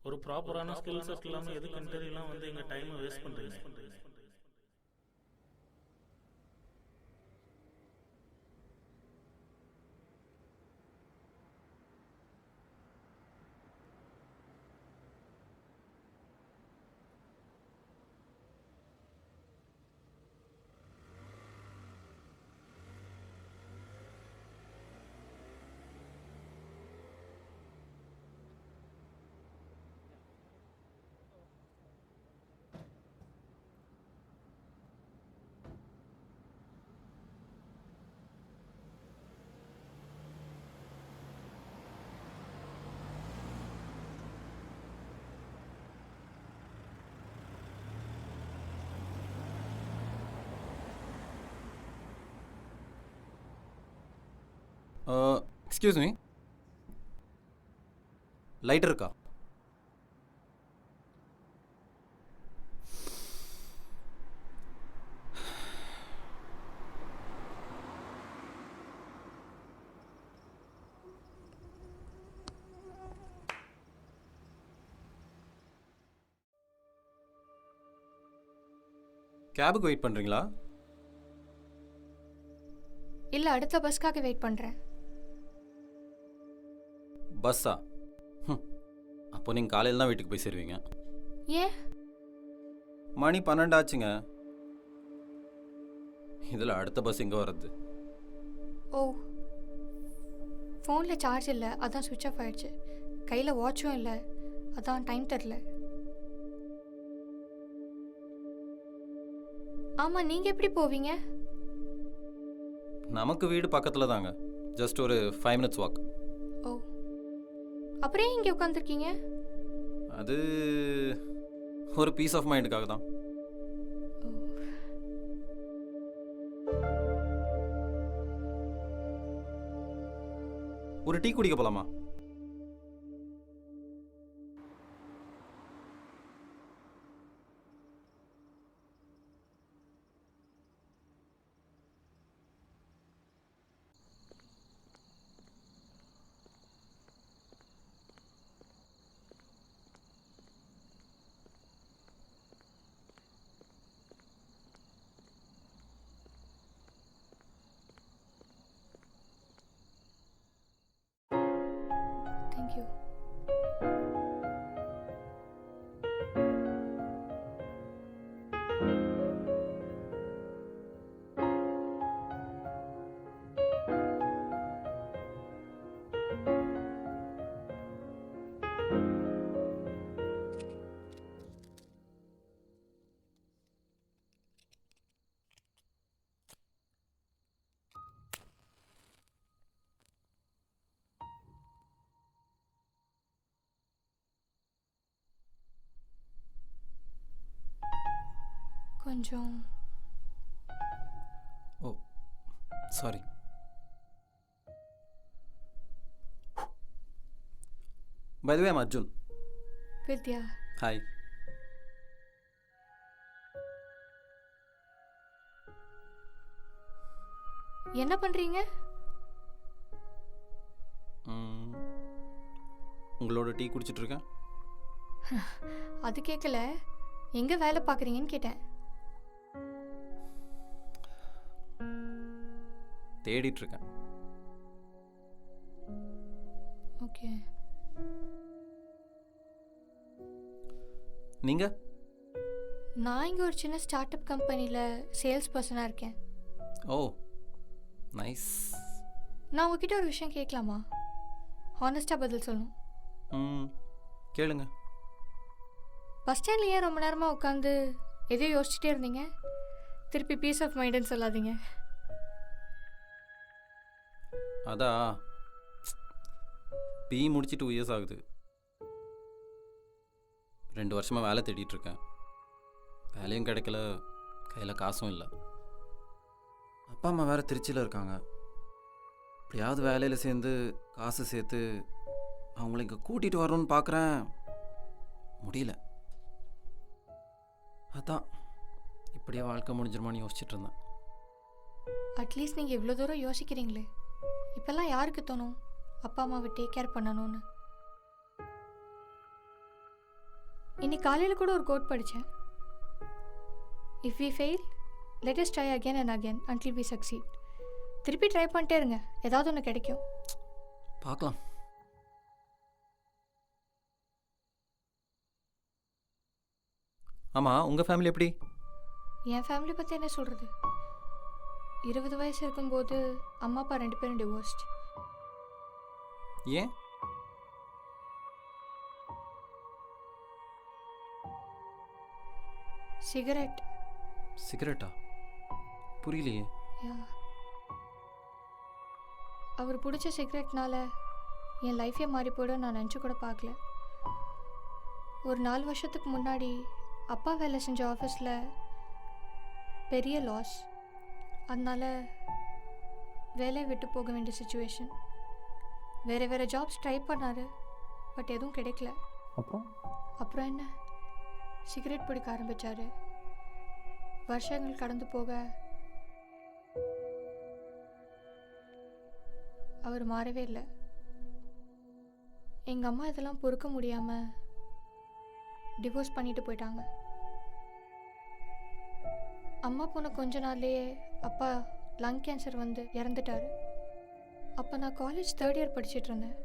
ஒரு ப்ராப்பரான skill set இல்லாமல் எதுக்கு இன்டர்வியூலாம் வந்து எங்கள் டைமை வேஸ்ட் பண்ணுறீங்க? எக்ஸ்கியூஸ் மீ, லைட் இருக்கா? கேபுக்கு வெயிட் பண்ணுறீங்களா? இல்லை, அடுத்த பஸ்க்காக வெயிட் பண்ணுறேன். பஸ்ஸா? அப்போ நீங்கள் காலையில் தான் வீட்டுக்கு போய் சேருவீங்க. ஏன்? மணி 12 ஆச்சுங்க. இதில் அடுத்த பஸ் எங்கே வர்றது? ஓ, ஃபோனில் சார்ஜ் இல்லை, அதான் சுவிட்ச் ஆஃப் ஆயிடுச்சு. கையில் வாட்சும் இல்லை, அதான் டைம் தெரில. ஆமாம், நீங்கள் எப்படி போவீங்க? நமக்கு வீடு பக்கத்தில் தாங்க, ஜஸ்ட் ஒரு 5 minutes வாக். ஓ, அப்புறம் ஏன் இங்கே உட்காந்துருக்கீங்க? அது ஒரு பீஸ் ஆஃப் மைண்டுக்காக தான். ஓ, ஒரு டீ குடிக்க போகலாமா? தேங்க்யூ. கொஞ்சம் oh, sorry. By the way, I'm Arjun. Vidya. Hi. என்ன பண்ணுறீங்க? உங்களோட டீ குடிச்சிட்டு இருக்கேன். அது கேட்கல, எங்கே வேலை பார்க்குறீங்கன்னு கேட்டேன். தேடிட்டு இருக்கேன். ஓகே. நீங்க? நான் இங்கே ஒரு சின்ன ஸ்டார்ட் அப் கம்பெனியில் சேல்ஸ் பர்சனாக இருக்கேன். ஓ, நைஸ். நான் உங்ககிட்ட ஒரு விஷயம் கேட்கலாமா? ஹானஸ்ட்டாக பதில் சொல்லணும். கேளுங்க. பஸ் ஸ்டாண்டில் ஏன் ரொம்ப நேரமாக உட்காந்து எதையோ யோசிச்சுட்டே இருந்தீங்க? திருப்பி பீஸ் ஆஃப் மைண்டுன்னு சொல்லாதீங்க. அதா பி முடிச்சு 2 years ஆகுது. 2 வருஷமாக வேலை தேடிட்டு இருக்கேன். வேலையும் கிடைக்கல, கையில் காசும் இல்லை. அப்பா அம்மா வேறு திருச்சியில் இருக்காங்க. எப்படியாவது வேலையில் சேர்ந்து காசு சேர்த்து அவங்கள இங்கே கூட்டிகிட்டு வரணும்னு பார்க்குறேன், முடியல. அதான் இப்படியே வாழ்க்கை முடிஞ்சிருமான்னு யோசிச்சுட்டு இருந்தேன். அட்லீஸ்ட் நீங்கள் இவ்வளோ தூரம் யோசிக்கிறீங்களே, இப்போல்லாம் யாருக்கு தோணும் அப்பா அம்மாவை டேக் கேர் பண்ணணும்னு? இன்னைக்கு காலையில் கூட ஒரு கோட் படித்தேன். If we fail let us try again and again until we succeed. திருப்பி ட்ரை பண்ணிட்டே இருங்க, ஏதாவது ஒன்று கிடைக்கும். பார்க்கலாம். ஆமாம், உங்கள் ஃபேமிலி எப்படி? என் ஃபேமிலி பற்றி என்ன சொல்கிறது? 20 வயசு இருக்கும்போது அம்மா அப்பா 2 பேரும் டிவோர்ஸ்ட். ஏன்? சிகரெட். சிகரெட்டா? புரியலையே. அவர் பிடிச்ச சிகரெட்னால என் லைஃபே மாறி போய்டும் நான் நினச்சி கூட பார்க்கல. ஒரு 4 வருஷத்துக்கு முன்னாடி அப்பா வேலை செஞ்ச ஆஃபீஸில் பெரிய லாஸ். அதனால் வேலையை விட்டு போக வேண்டிய சுச்சுவேஷன். வேறு ஜாப்ஸ் ட்ரை பண்ணார், பட் எதுவும் கிடைக்கல. அப்புறம் என்ன, சிகரெட் பிடிக்க ஆரம்பித்தார். வருஷங்கள் கடந்து போக அவர் மாறவே இல்லை. எங்கள் அம்மா இதெல்லாம் பொறுக்க முடியாமல் டிவோர்ஸ் பண்ணிட்டு போயிட்டாங்க. அம்மா போன கொஞ்ச நாள்லேயே அப்பா லங் கேன்சர் வந்து இறந்துட்டார். அப்போ நான் காலேஜ் 3rd இயர் படிச்சுட்டு இருந்தேன்.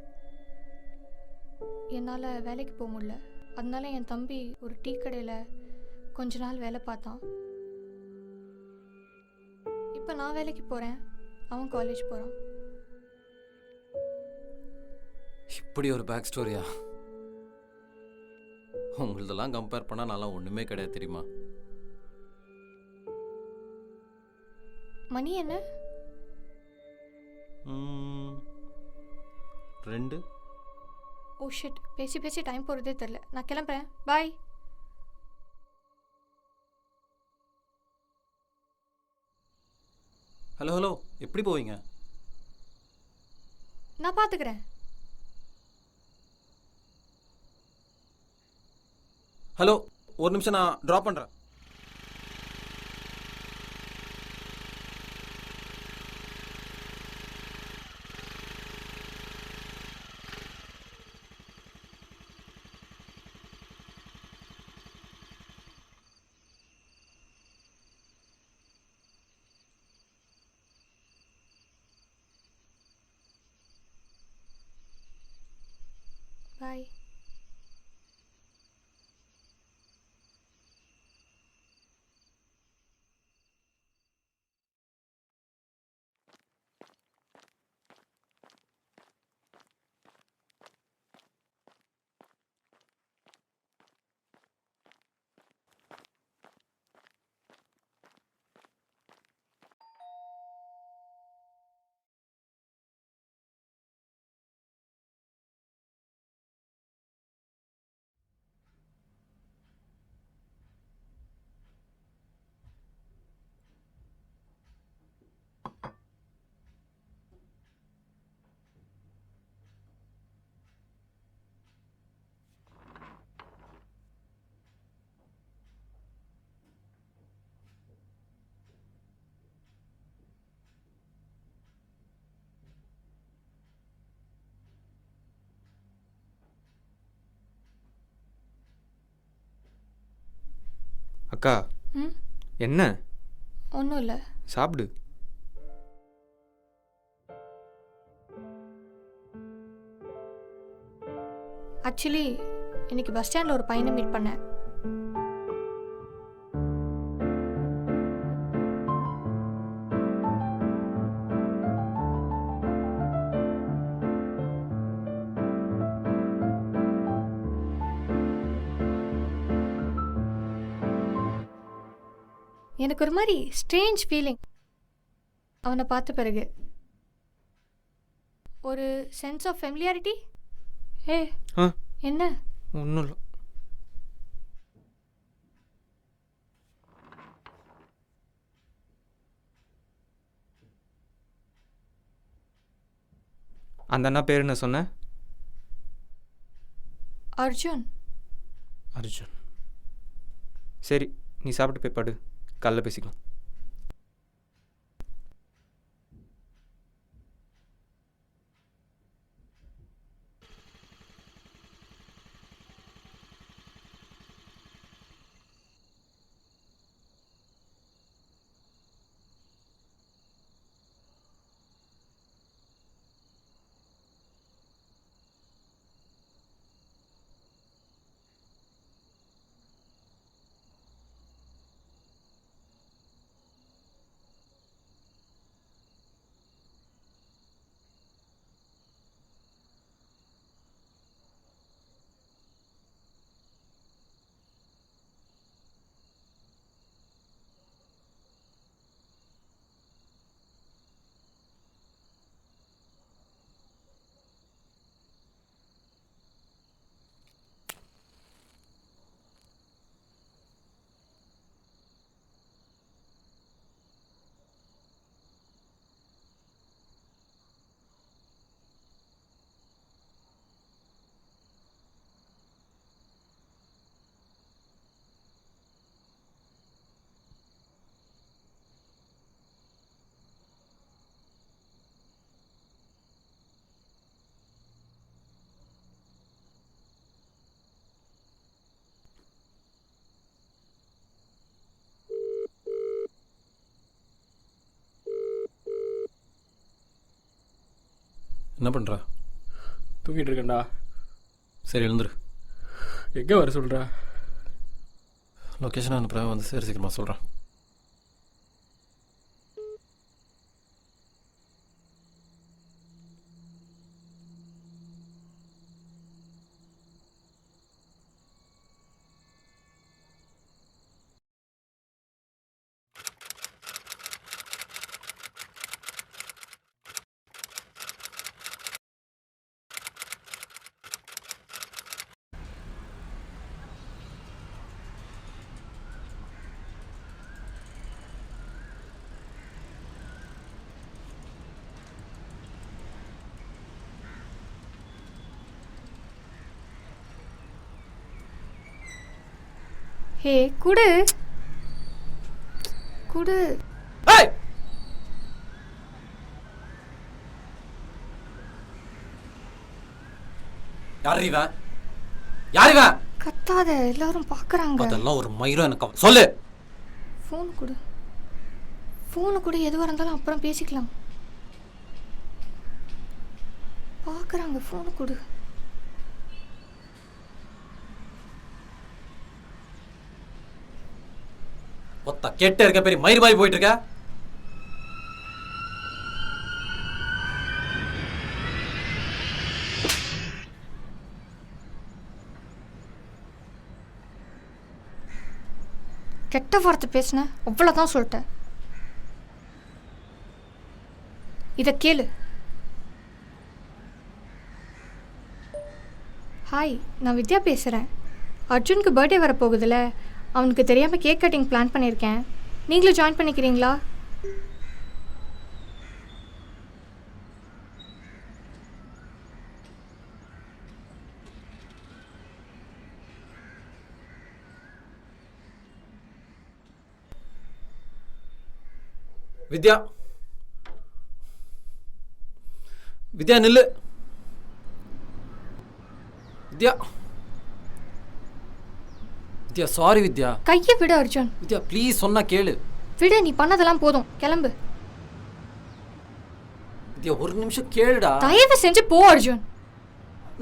என்னால் வேலைக்கு போக முடியல. அதனால என் தம்பி ஒரு டீ கடையில் கொஞ்ச நாள் வேலை பார்த்தான். இப்போ நான் வேலைக்கு போகிறேன், அவன் காலேஜ் போகிறான். இப்படி ஒரு பேக் ஸ்டோரியா? உங்களதெல்லாம் கம்பேர் பண்ணால் நல்லா ஒன்றுமே கிடையாது தெரியுமா? மணி என்ன? 2. ஓ ஷிட், பேசி பேசி டைம் போகிறதே தெரில. நான் கிளம்புறேன், பாய். ஹலோ, எப்படி போவீங்க? நான் பார்த்துக்கிறேன். ஹலோ, ஒரு நிமிஷம், நான் ட்ராப் பண்ணுறேன். பாய். அக்கா, என்ன? ஒன்றும் இல்லை, சாப்பிடு. ஆக்சுவலி இன்னைக்கு பஸ் ஸ்டாண்டில் ஒரு பையனை மீட் பண்ணேன். எனக்கு ஒரு மாதிரி ஸ்ட்ரேஞ்ச் ஃபீலிங் அவனை பார்த்த பிறகு. ஒரு சென்ஸ் ஆஃப் ஃபெமிலியாரிட்டி. என்ன? ஒன்றும் இல்லை. அந்த அண்ணா பேர் என்ன சொன்ன? அர்ஜுன். அர்ஜுன். சரி, நீ சாப்பிட்டு போய் படு, காலைல பேசிக்கலாம். என்ன பண்ணுற? தூங்கிட்டு இருக்கேன்டா. சரி எழுந்துரு. எங்கே வர சொல்கிற? லொக்கேஷன் அனுப்புகிறேன், வந்து சரி சீக்கிரமாக சொல்கிறேன். ஹே குடு குடு. யார் இவன்? யார் இவன்? கத்தாத, எல்லாரும் பார்க்குறாங்க. அதெல்லாம் ஒரு மயிரும் எனக்கு சொல்லு. ஃபோன் கொடு, ஃபோனு கூட எதுவாக இருந்தாலும் அப்புறம் பேசிக்கலாம். பார்க்குறாங்க, ஃபோனு கொடு. ஒத்த கேட்டே இருக்க, பெரிய மயிர் பாய் போயிட்டு இருக்க. கெட்ட வார்த்தை பேசினேன், அவ்வளோதான் சொல்லிட்டேன். இதை கேளு. ஹாய், நான் வித்யா பேசுகிறேன். அர்ஜுனுக்கு பர்த்டே வரப்போகுதுல்ல, அவனுக்கு தெரியாமல் கேக் கட்டிங் பிளான் பண்ணியிருக்கேன். நீங்களும் ஜாயின் பண்ணிக்கிறீங்களா? வித்யா, வித்யா நில்லு. வித்யா, வித்யா சாரி வித்யா. கையை விடு அர்ஜுன். வித்யா ப்ளீஸ், சொன்னா கேளு. விடு, நீ பண்ணதெல்லாம் போதும், கிளம்பு. வித்யா ஒரு நிமிஷம் கேளுடா. தயவு செஞ்சு போ அர்ஜுன்.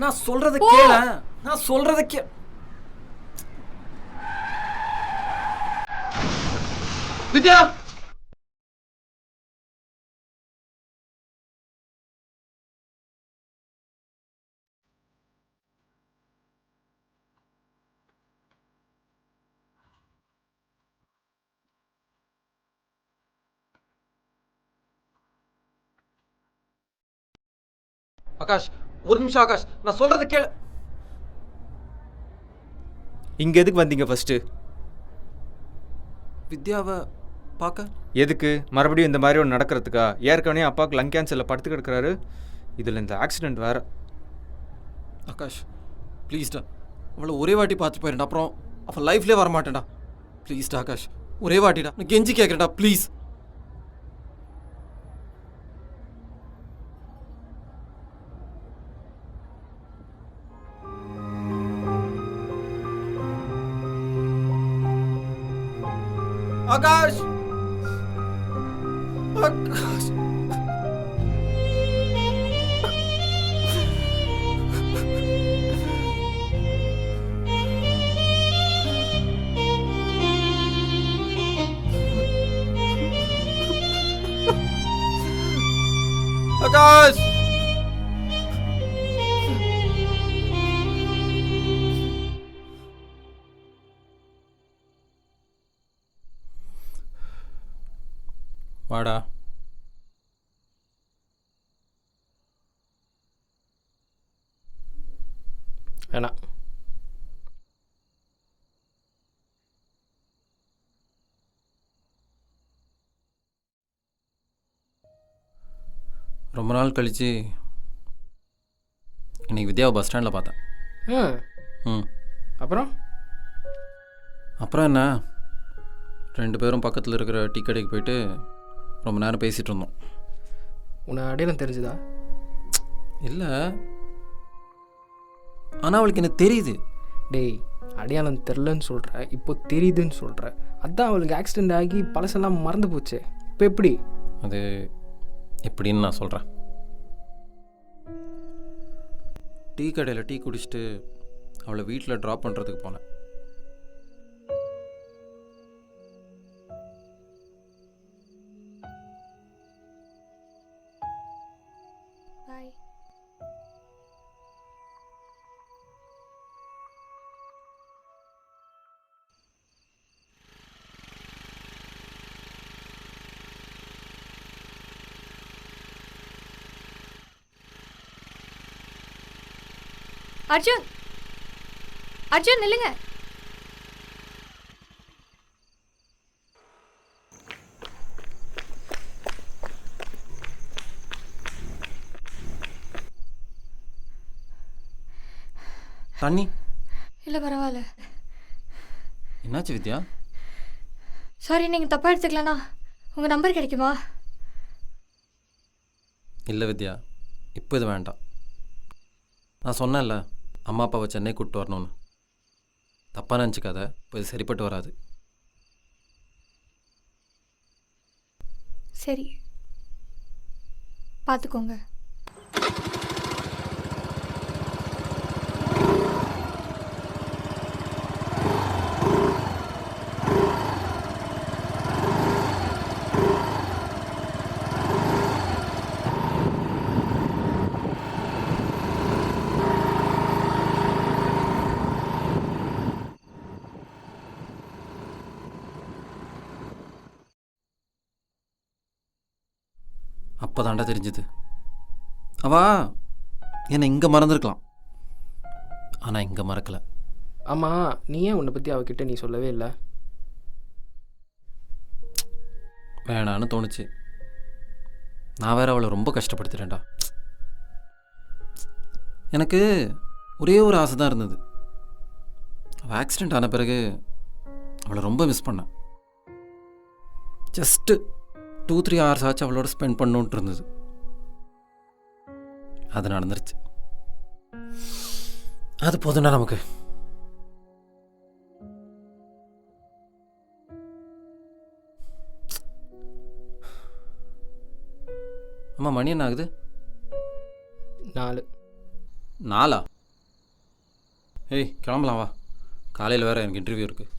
நான் சொல்றத கேளு. நான் சொல்றத கே. வித்யா, ஆகாஷ் ஒரு நிமிஷம். ஆகாஷ் நான் சொல்றத கேளு. இங்கே எதுக்கு வந்தீங்க ஃபஸ்ட்டு? வித்யாவை பார்க்க. எதுக்கு? மறுபடியும் இந்த மாதிரி ஒன்று நடக்கிறதுக்கா? ஏற்கனவே அப்பாவுக்கு லங் கேன்சரில் படுத்து கிடக்கிறாரு, இதில் இந்த ஆக்சிடெண்ட் வேறு. ஆகாஷ் ப்ளீஸ்டா, அவளை ஒரே வாட்டி பார்த்து போயிடா, அப்புறம் அவள் லைஃப்லேயே வரமாட்டேன்டா. ப்ளீஸ்டா ஆகாஷ், ஒரே வாட்டிடா, நான் கெஞ்சி கேட்குறேன்டா ப்ளீஸ். ஆகாஷ், ஆகாஷ், ஆகாஷ். வாடா. வேணாம். ரொம்ப நாள் கழிச்சு இன்னைக்கு வித்யாவை பஸ் ஸ்டாண்டில் பார்த்தேன். அப்புறம் அப்புறம் என்ன, ரெண்டு பேரும் பக்கத்தில் இருக்கிற டீ கடைக்கு போயிட்டு ரொம்ப நேரம் பேசிகிட்டு இருந்தோம். உன்னை அடையாளம் தெரிஞ்சுதா? இல்லை, ஆனால் அவளுக்கு எனக்கு தெரியுது. டேய், அடையாளம் தெரிலன்னு சொல்கிற, இப்போ தெரியுதுன்னு சொல்கிற. அதான் அவளுக்கு ஆக்சிடெண்ட் ஆகி பழசெல்லாம் மறந்து போச்சு. இப்போ எப்படி? அது எப்படின்னு நான் சொல்கிறேன். டீ கடையில் டீ குடிச்சிட்டு அவளை வீட்டில் ட்ராப் பண்ணுறதுக்கு போனேன். பாய். அர்ஜுன், அர்ஜுன் நில்லுங்க. தண்ணி இல்லை பரவாயில்ல. என்னாச்சு வித்யா? சாரி, நீங்கள் தப்பாக எடுத்துக்கலண்ணா. உங்கள் நம்பர் கிடைக்குமா? இல்லை வித்யா, இப்போ இது வேண்டாம். நான் சொன்னேன்ல அம்மா அப்பாவை சென்னை கூப்பிட்டு வரணும்னு. தப்பாக நினச்சிக்காத, இப்போ இது சரிப்பட்டு வராது. சரி, பார்த்துக்கோங்க. அப்போ தாண்டா தெரிஞ்சுது, அவா என்னை இங்கே மறந்துருக்கலாம், ஆனால் இங்கே மறக்கலை. ஆமாம், நீ ஏன் உன்னை பற்றி அவகிட்ட நீ சொல்லவே இல்லை? வேணான்னு தோணுச்சு. நான் வேற அவளை ரொம்ப கஷ்டப்படுத்திட்டேன்டா. எனக்கு ஒரே ஒரு ஆசை தான் இருந்தது. அவள் ஆக்சிடெண்ட் ஆன பிறகு அவளை ரொம்ப மிஸ் பண்ணேன். ஜஸ்ட்டு 2-3 hours ஆச்சு அவளோட ஸ்பெண்ட் பண்ணணுன்ட்டு இருந்தது. அது நடந்துருச்சு. அது போதும்டா நமக்கு. அம்மா, மணி என்ன ஆகுது? 4. 4? ஏய், கிளம்பலாம் வா. காலையில் வேறு எனக்கு இன்டர்வியூ இருக்குது.